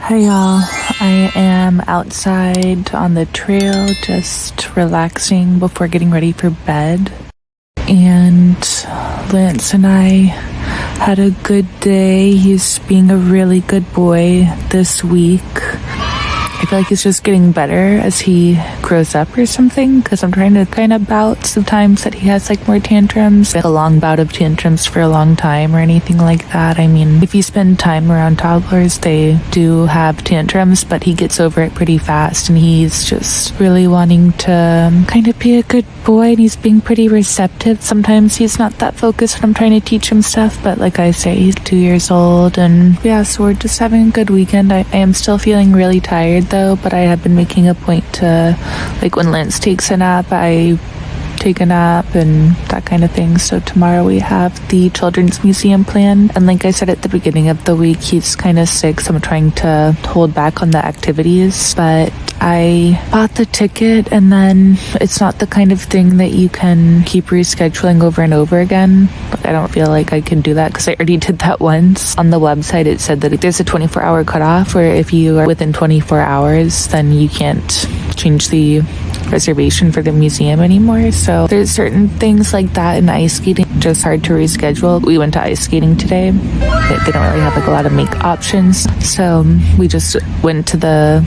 Hi y'all, I am outside on the trail just relaxing before getting ready for bed, and Lance and I had a good day. He's being a really good boy this week. I feel like he's just getting better as he grows up or something, because I'm trying to kind of bout the times that he has like more tantrums, like a long bout of tantrums for a long time or anything like that. I mean, if you spend time around toddlers, they do have tantrums, but he gets over it pretty fast, and he's just really wanting to kind of be a good boy, and he's being pretty receptive. Sometimes he's not that focused when I'm trying to teach him stuff, but like I say, he's 2 years old, and yeah, so we're just having a good weekend. I am still feeling really tired though, but I have been making a point to, like, when Lance takes a nap, I take a nap and that kind of thing. So tomorrow we have the Children's Museum planned, and like I said at the beginning of the week, he's kind of sick, so I'm trying to hold back on the activities, but I bought the ticket, and then it's not the kind of thing that you can keep rescheduling over and over again. I don't feel like I can do that because I already did that once. On the website it said that there's a 24-hour cutoff, where if you are within 24 hours then you can't change the reservation for the museum anymore. So there's certain things like that in ice skating, just hard to reschedule. We went to ice skating today. They don't really have like a lot of make options, so we just went to the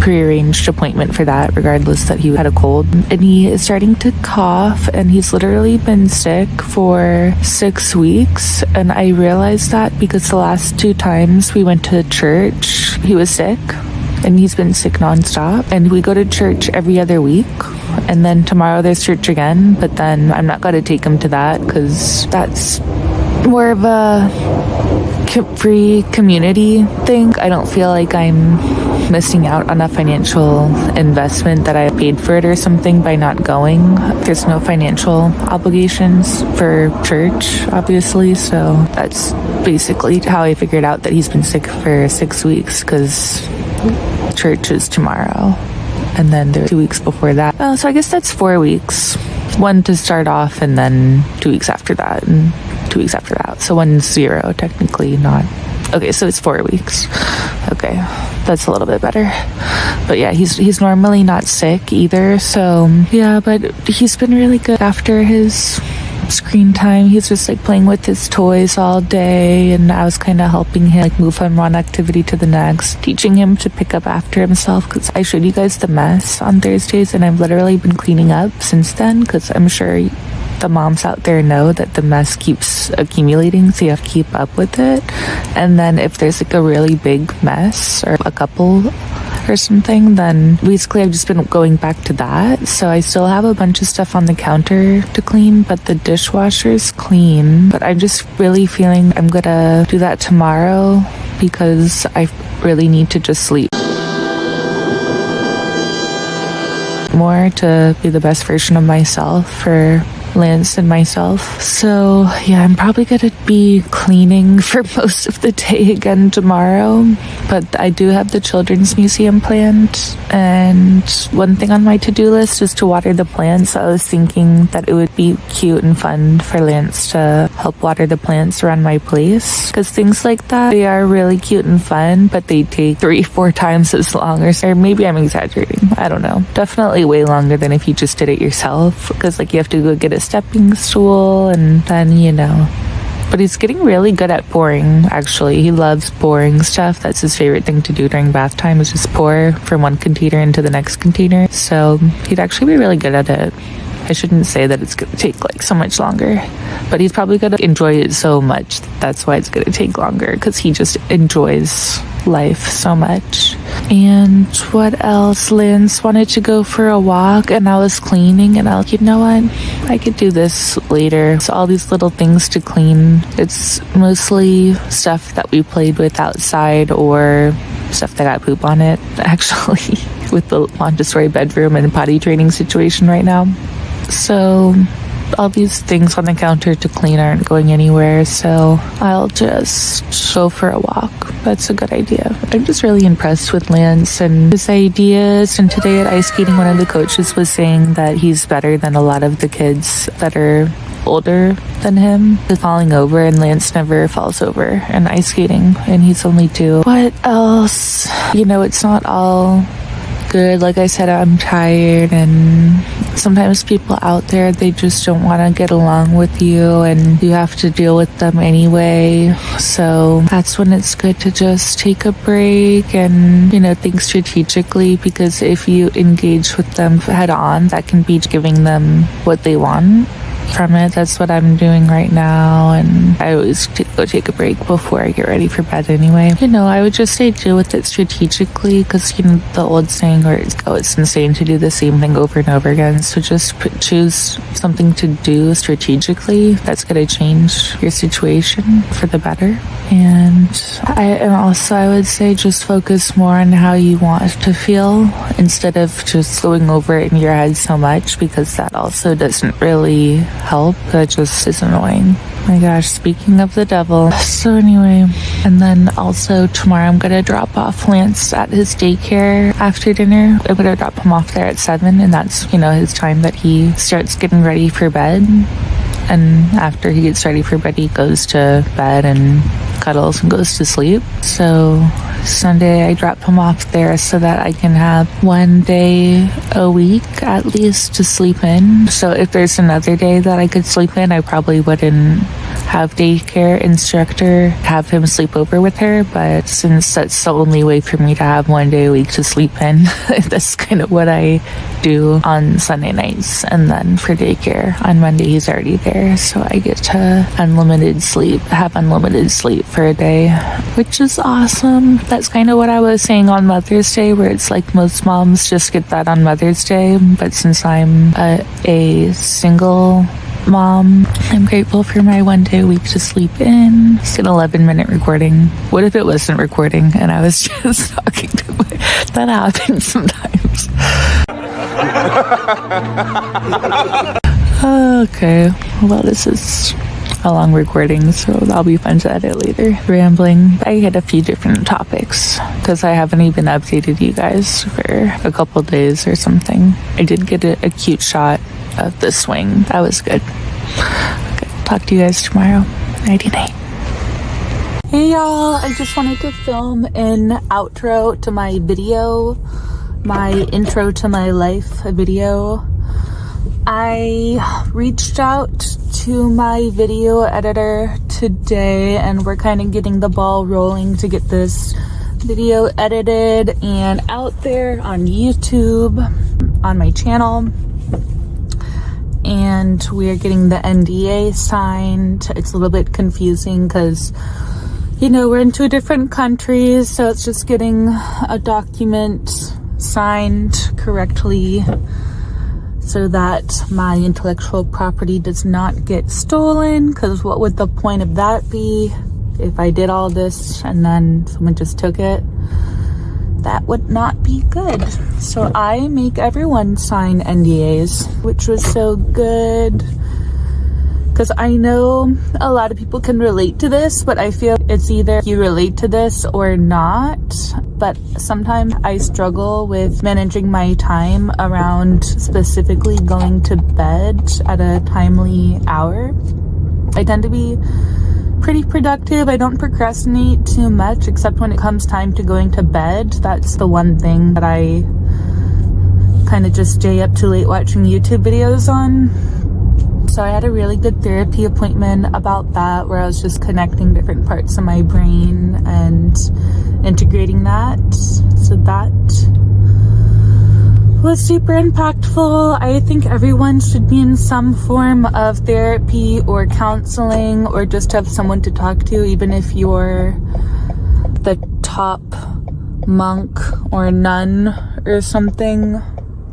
prearranged appointment for that, regardless that he had a cold. And he is starting to cough, and he's literally been sick for 6 weeks. And I realized that because the last 2 times we went to church, he was sick, and he's been sick nonstop. And we go to church every other week, and then tomorrow there's church again, but then I'm not going to take him to that because that's more of a free community thing. I don't feel like I'm missing out on a financial investment that I paid for it or something by not going. There's no financial obligations for church, obviously, so that's basically how I figured out that he's been sick for 6 weeks, because church is tomorrow, and then there's 2 weeks before that. So I guess that's 4 weeks. 1 to start off, and then 2 weeks after that, and 2 weeks after that. So 1-0, technically not. Okay, so it's 4 weeks. Okay, that's a little bit better. But yeah, he's normally not sick either. So yeah, but he's been really good after his screen time. He's just like playing with his toys all day, and I was kind of helping him like move from one activity to the next, teaching him to pick up after himself, because I showed you guys the mess on Thursdays, and I've literally been cleaning up since then, because I'm sure the moms out there know that the mess keeps accumulating, so you have to keep up with it. And then if there's like a really big mess or a couple or something, then basically I've just been going back to that. So I still have a bunch of stuff on the counter to clean, but the dishwasher's clean. But I'm just really feeling I'm gonna do that tomorrow, because I really need to just sleep more to be the best version of myself for Lance and myself. So yeah, I'm probably gonna be cleaning for most of the day again tomorrow, but I do have the Children's Museum planned, and one thing on my to-do list is to water the plants. I was thinking that it would be cute and fun for Lance to help water the plants around my place, because things like that, they are really cute and fun, but they take 3-4 times as long, or maybe I'm exaggerating, I don't know, definitely way longer than if you just did it yourself, because like you have to go get a stepping stool, and then, you know. But he's getting really good at pouring, actually. He loves pouring stuff. That's his favorite thing to do during bath time, is just pour from one container into the next container. So he'd actually be really good at it. I shouldn't say that it's gonna take like so much longer, but he's probably gonna enjoy it so much. That's why it's gonna take longer, because he just enjoys life so much. And what else? Lance wanted to go for a walk, and I was cleaning, and I was like, you know what, I could do this later. So all these little things to clean, it's mostly stuff that we played with outside, or stuff that got poop on it, actually, with the Montessori bedroom and potty training situation right now. So all these things on the counter to clean aren't going anywhere, so I'll just go for a walk. That's a good idea. I'm just really impressed with Lance and his ideas. And today at ice skating, one of the coaches was saying that he's better than a lot of the kids that are older than him, is falling over, and Lance never falls over in ice skating, and he's only 2. What else? You know, it's not all good. Like I said, I'm tired, and sometimes people out there, they just don't want to get along with you, and you have to deal with them anyway. So that's when it's good to just take a break and, you know, think strategically, because if you engage with them head on, that can be giving them what they want from it. That's what I'm doing right now, and I always go take a break before I get ready for bed anyway. You know, I would just say deal with it strategically, because, you know, the old saying where it's insane to do the same thing over and over again. So just choose something to do strategically that's going to change your situation for the better. And I would say just focus more on how you want to feel instead of just going over it in your head so much, because that also doesn't really help. That just is annoying. My gosh, speaking of the devil. So anyway, and then also tomorrow I'm gonna drop off Lance at his daycare after dinner. I'm gonna drop him off there at 7, and that's, you know, his time that he starts getting ready for bed. And after he gets ready for bed, he goes to bed and cuddles and goes to sleep. So Sunday I drop him off there so that I can have 1 day a week at least to sleep in. So if there's another day that I could sleep in, I probably wouldn't have daycare instructor have him sleep over with her, but since that's the only way for me to have 1 day a week to sleep in, that's kind of what I do on Sunday nights. And then for daycare on Monday, he's already there, so I get to have unlimited sleep for a day, which is awesome. That's kind of what I was saying on Mother's Day, where it's like most moms just get that on Mother's Day, but since I'm a single mom, I'm grateful for my 1 day a week to sleep in. It's an 11-minute recording. What if it wasn't recording and I was just talking to my... That happens sometimes. Okay, well, this is a long recording, so that'll be fun to edit later. Rambling. I hit a few different topics because I haven't even updated you guys for a couple days or something. I did get a cute shot of the swing. That was good. Okay, talk to you guys tomorrow. Nighty night. Hey y'all, I just wanted to film an outro to my video, my intro to my life video. I reached out to my video editor today, and we're kind of getting the ball rolling to get this video edited and out there on YouTube, on my channel. And we're getting the NDA signed. It's a little bit confusing because, you know, we're in 2 different countries, so it's just getting a document signed correctly so that my intellectual property does not get stolen, because what would the point of that be if I did all this and then someone just took it? That would not be good. So I make everyone sign NDAs, which was so good, because I know a lot of people can relate to this, but I feel it's either you relate to this or not. But sometimes I struggle with managing my time around specifically going to bed at a timely hour. I tend to be pretty productive. I don't procrastinate too much, except when it comes time to going to bed. That's the one thing that I kind of just stay up too late watching YouTube videos on. So I had a really good therapy appointment about that, where I was just connecting different parts of my brain and integrating that. So that was super impactful. I think everyone should be in some form of therapy or counseling, or just have someone to talk to, even if you're the top monk or nun or something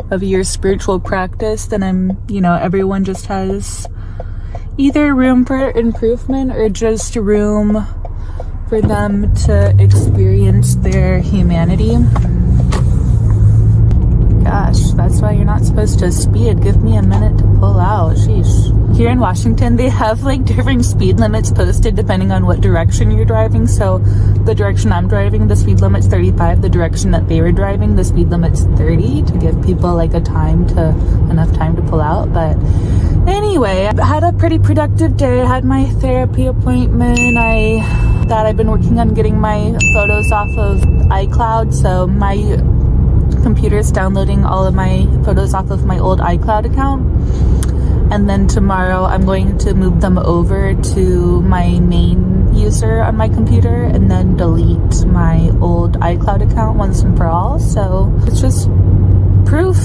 of your spiritual practice. Then everyone just has either room for improvement or just room for them to experience their humanity. Gosh, that's why you're not supposed to speed? Give me a minute to pull out. Sheesh. Here in Washington, they have like different speed limits posted depending on what direction you're driving. So the direction I'm driving, the speed limit's 35. The direction that they were driving, the speed limit's 30, to give people like enough time to pull out. But anyway, I had a pretty productive day. I had my therapy appointment. I've been working on getting my photos off of iCloud. So my computer's downloading all of my photos off of my old iCloud account. And then tomorrow I'm going to move them over to my main user on my computer and then delete my old iCloud account once and for all. So it's just proof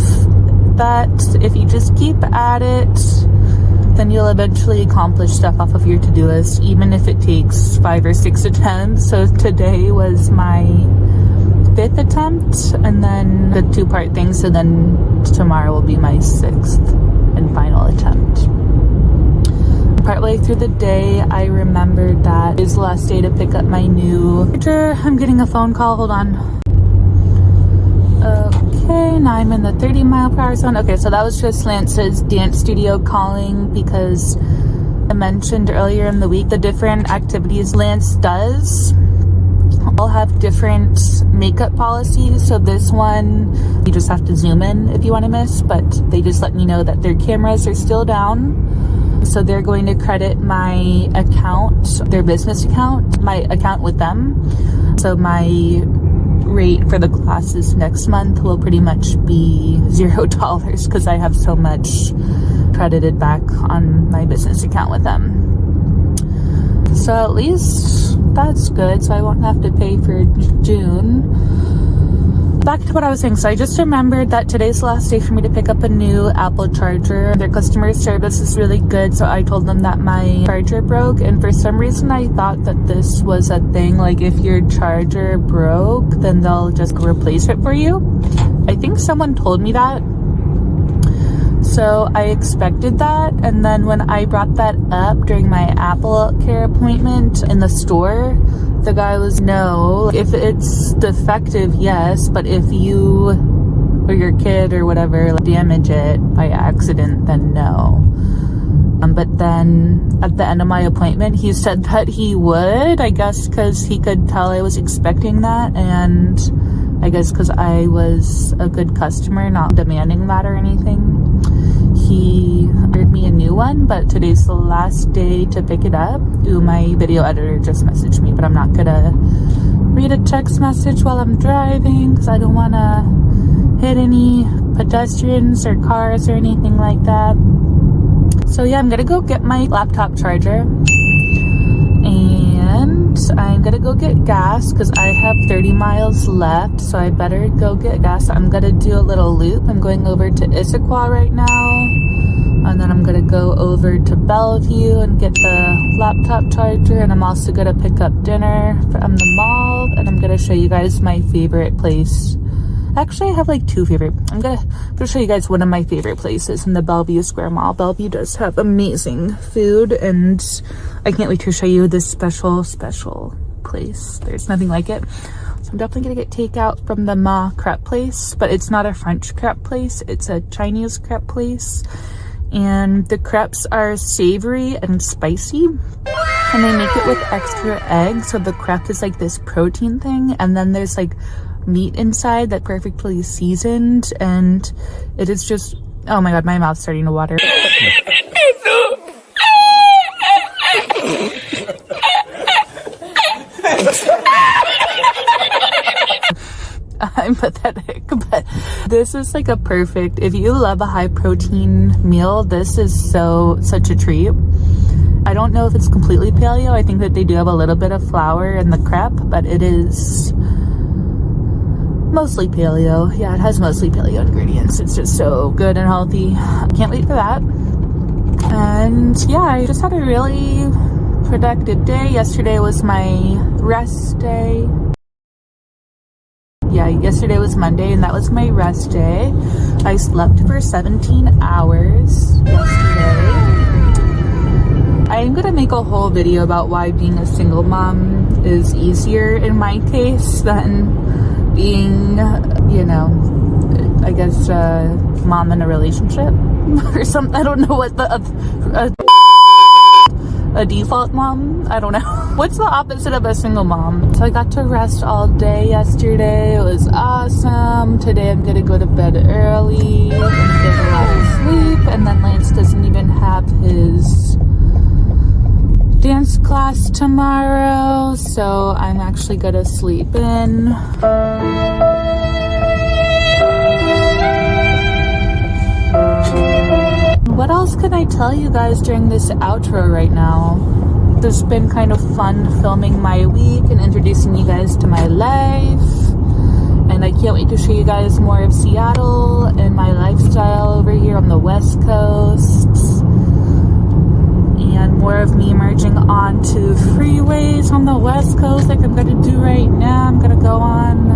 that if you just keep at it, then you'll eventually accomplish stuff off of your to-do list, even if it takes 5 or 6 attempts. So today was my 5th attempt, and then the 2-part thing. So then tomorrow will be my 6th and final attempt. Partway through the day, I remembered that it's the last day to pick up my new charger. I'm getting a phone call. Hold on. Okay, now I'm in the 30-mile-per-hour zone. Okay, so that was just Lance's dance studio calling, because I mentioned earlier in the week the different activities Lance does all have different makeup policies. So this one, you just have to zoom in if you want to miss, but they just let me know that their cameras are still down. So they're going to credit my account, their business account, my account with them. So my rate for the classes next month will pretty much be $0 because I have so much credited back on my business account with them. So at least that's good. So I won't have to pay for June. Back to what I was saying. So I just remembered that today's the last day for me to pick up a new Apple charger. Their customer service is really good. So I told them that my charger broke. And for some reason, I thought that this was a thing. Like if your charger broke, then they'll just replace it for you. I think someone told me that. So I expected that. And then when I brought that up during my Apple Care appointment in the store, the guy was, no, if it's defective, yes, but if you or your kid or whatever damage it by accident, then no. But then at the end of my appointment, he said that he would, I guess because he could tell I was expecting that, and I guess because I was a good customer, not demanding that or anything. He ordered me a new one, but today's the last day to pick it up. Ooh, my video editor just messaged me, but I'm not gonna read a text message while I'm driving because I don't want to hit any pedestrians or cars or anything like that. So yeah, I'm gonna go get my laptop charger and I'm gonna go get gas because I have 30 miles left, so I better go get gas. I'm gonna do a little loop. I'm going over to Issaquah right now, and then I'm gonna go over to Bellevue and get the laptop charger, and I'm also gonna pick up dinner from the mall, and I'm gonna show you guys my favorite place. Actually, I have like 2 favorite. I'm gonna show you guys one of my favorite places in the Bellevue Square Mall. Bellevue does have amazing food, and I can't wait to show you this special place. There's nothing like it. So I'm definitely gonna get takeout from the Me+Crepe place, but it's not a French crepe place. It's a Chinese crepe place. And the crepes are savory and spicy, and they make it with extra egg. So the crepe is like this protein thing, and then there's like meat inside that perfectly seasoned, and it is just, oh my god, my mouth's starting to water. I'm pathetic, but this is like a perfect, if you love a high protein meal, this is such a treat. I don't know if it's completely paleo. I think that they do have a little bit of flour in the crepe, but it is mostly paleo. Yeah, it has mostly paleo ingredients. It's just so good and healthy. Can't wait for that. And yeah, I just had a really productive day. Yesterday was my rest day. Yeah, yesterday was Monday, and that was my rest day. I slept for 17 hours yesterday. I'm gonna make a whole video about why being a single mom is easier in my case than being, you know, I guess, mom in a relationship or something. I don't know what a default mom. I don't know. What's the opposite of a single mom? So I got to rest all day yesterday. It was awesome. Today I'm gonna go to bed early and get a lot of sleep. And then Lance doesn't even have his dance class tomorrow, so I'm actually gonna sleep in. What else can I tell you guys during this outro right now? It's been kind of fun filming my week and introducing you guys to my life. And I can't wait to show you guys more of Seattle and my lifestyle over here on the West Coast. And more of me merging onto freeways on the West Coast like I'm going to do right now. I'm going to go on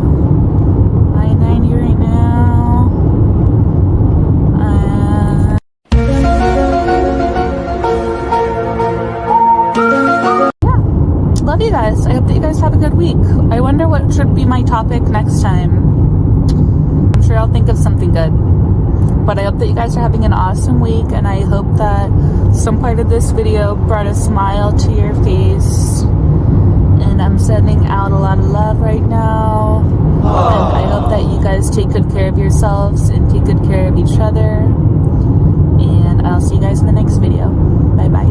I-90 right now. Love you guys. I hope that you guys have a good week. I wonder what should be my topic next time. I'm sure I'll think of something good. But I hope that you guys are having an awesome week, and I hope that some part of this video brought a smile to your face. And I'm sending out a lot of love right now. And I hope that you guys take good care of yourselves and take good care of each other. And I'll see you guys in the next video. Bye bye.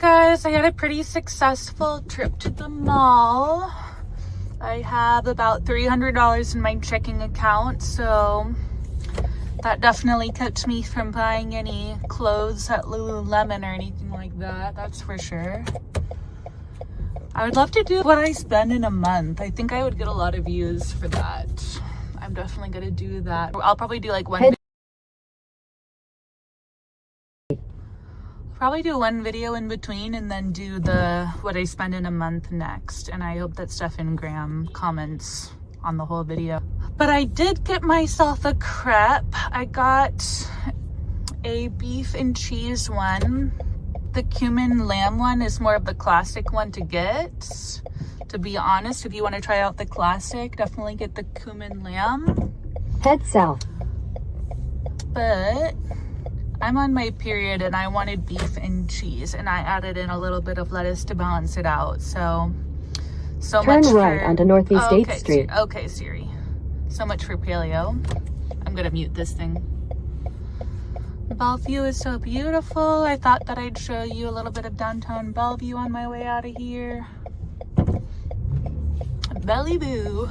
guys, I had a pretty successful trip to the mall. I have about $300 in my checking account, so that definitely kept me from buying any clothes at Lululemon or anything like that, that's for sure. I would love to do what I spend in a month. I think I would get a lot of views for that. I'm definitely gonna do that. I'll probably do like one video in between and then do the what I spend in a month next. And I hope that Stefan Graham comments on the whole video. But I did get myself a crepe. I got a beef and cheese one. The cumin lamb one is more of the classic one to get. To be honest, if you want to try out the classic, definitely get the cumin lamb. Head south. But I'm on my period and I wanted beef and cheese, and I added in a little bit of lettuce to balance it out. So Turn much right for, onto Northeast 8th okay, Street. Okay, Siri. So much for paleo. I'm gonna mute this thing. Bellevue is so beautiful. I thought that I'd show you a little bit of downtown Bellevue on my way out of here. Bellevue.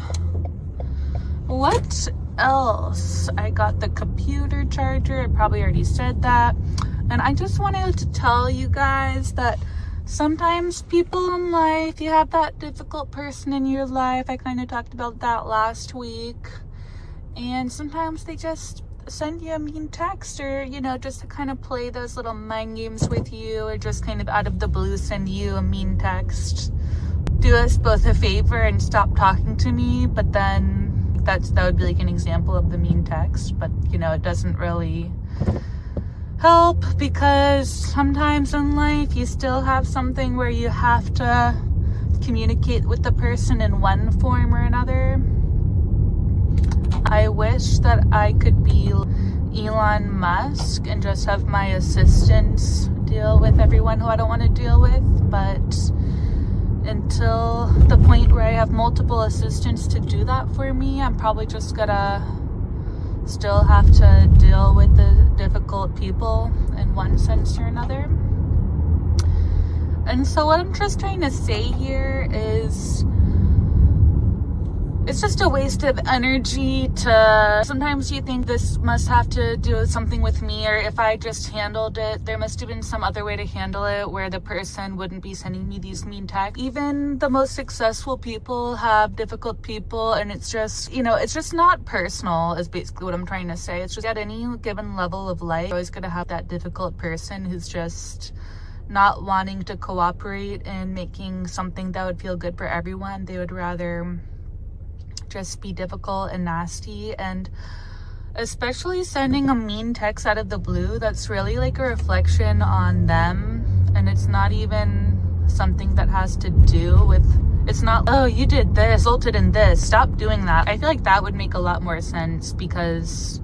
What else? I got the computer charger. I probably already said that. And I just wanted to tell you guys that sometimes people in life, you have that difficult person in your life. I kind of talked about that last week. And sometimes they just send you a mean text, or, you know, just to kind of play those little mind games with you, or just kind of out of the blue send you a mean text. Do us both a favor and stop talking to me. But then that would be like an example of the mean text. But, you know, it doesn't really help, because sometimes in life you still have something where you have to communicate with the person in one form or another. I wish that I could be Elon Musk and just have my assistants deal with everyone who I don't want to deal with, but until the point where I have multiple assistants to do that for me, I'm probably just gonna still have to deal with the difficult people in one sense or another. And so what I'm just trying to say here is, it's just a waste of energy to, sometimes you think this must have to do something with me, or if I just handled it, there must have been some other way to handle it where the person wouldn't be sending me these mean texts. Even the most successful people have difficult people, and it's just, you know, it's just not personal is basically what I'm trying to say. It's just at any given level of life, you're always gonna have that difficult person who's just not wanting to cooperate and making something that would feel good for everyone. They would rather just be difficult and nasty. And especially sending a mean text out of the blue, that's really like a reflection on them, and it's not even something that has to do with, it's not, oh, you did this, resulted in this, stop doing that. I feel like that would make a lot more sense, because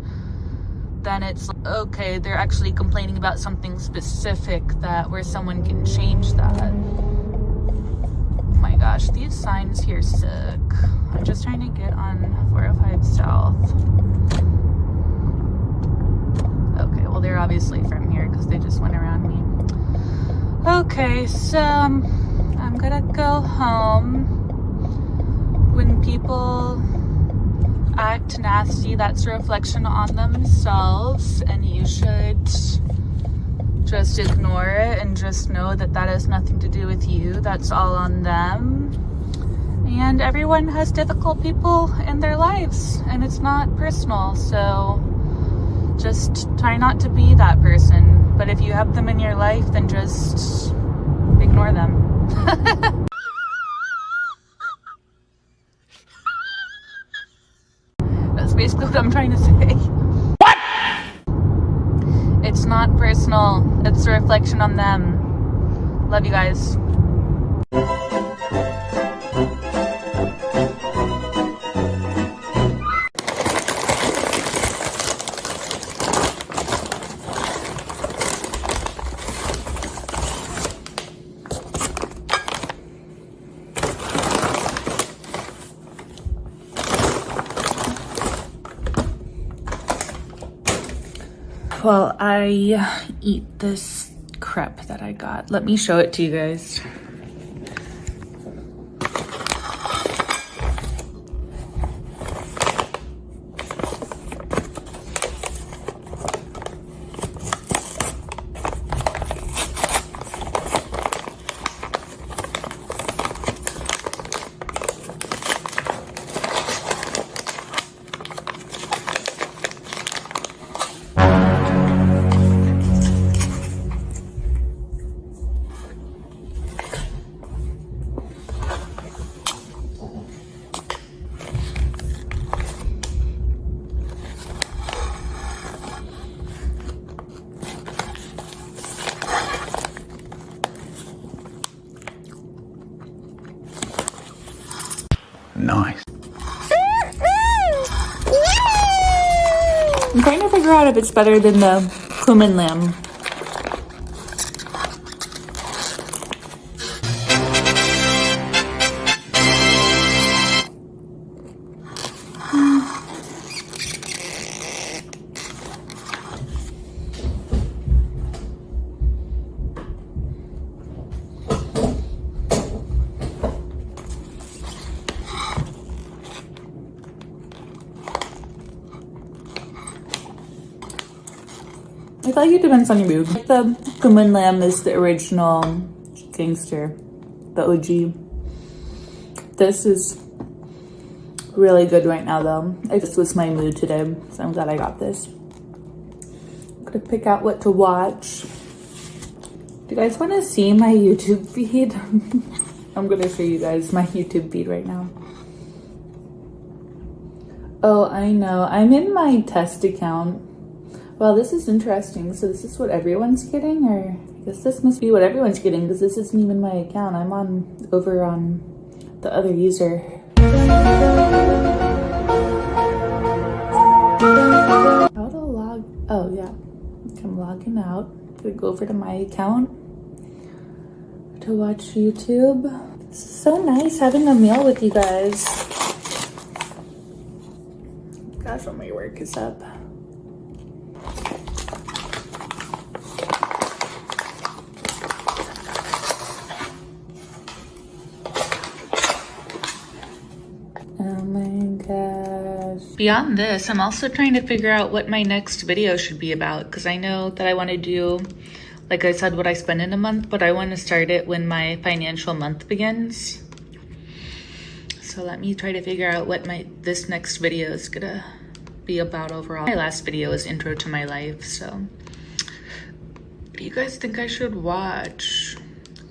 then it's okay, they're actually complaining about something specific that where someone can change that. Oh my gosh, these signs here suck. I'm just trying to get on 405 South. Okay, well, they're obviously from here because they just went around me. Okay, so I'm gonna go home. When people act nasty, that's a reflection on themselves, and you should just ignore it and just know that that has nothing to do with you. That's all on them. And everyone has difficult people in their lives, and it's not personal, so just try not to be that person. But if you have them in your life, then just ignore them. That's basically what I'm trying to say. What? It's not personal. It's a reflection on them. Love you guys. While I eat this crepe Me+Crepe that I got. Let me show it to you guys. Nice. I'm trying to figure out if it's better than the cumin lamb. I feel like it depends on your mood. The cumin lamb is the original gangster, the OG. This is really good right now though. This was my mood today, so I'm glad I got this. I'm gonna pick out what to watch. Do you guys want to see my YouTube feed? I'm gonna show you guys my YouTube feed right now. Oh, I know. I'm in my test account. Well, this is interesting. So this is what everyone's getting, or I guess this must be what everyone's getting because this isn't even my account. I'm over on the other user. How to log? Oh yeah, I'm logging out. Gonna go over to my account to watch YouTube. This is so nice having a meal with you guys. Gosh, when my work is up. Oh my gosh. Beyond this, I'm also trying to figure out what my next video should be about because I know that I want to do, like I said, what I spend in a month, but I want to start it when my financial month begins. So let me try to figure out what this next video is gonna be about overall. My last video was intro to my life, so what do you guys think I should watch?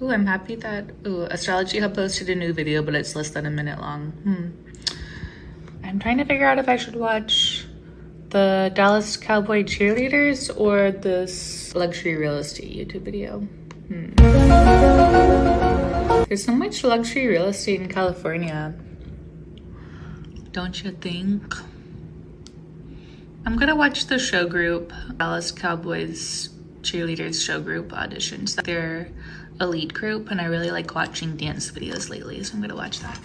Ooh, I'm happy that Astrology Hub posted a new video, but it's less than a minute long. I'm trying to figure out if I should watch the Dallas Cowboy cheerleaders or this luxury real estate YouTube video. There's so much luxury real estate in California, don't you think? I'm gonna watch the show group, Dallas Cowboys cheerleaders show group auditions. They're a lead group and I really like watching dance videos lately, so I'm gonna watch that.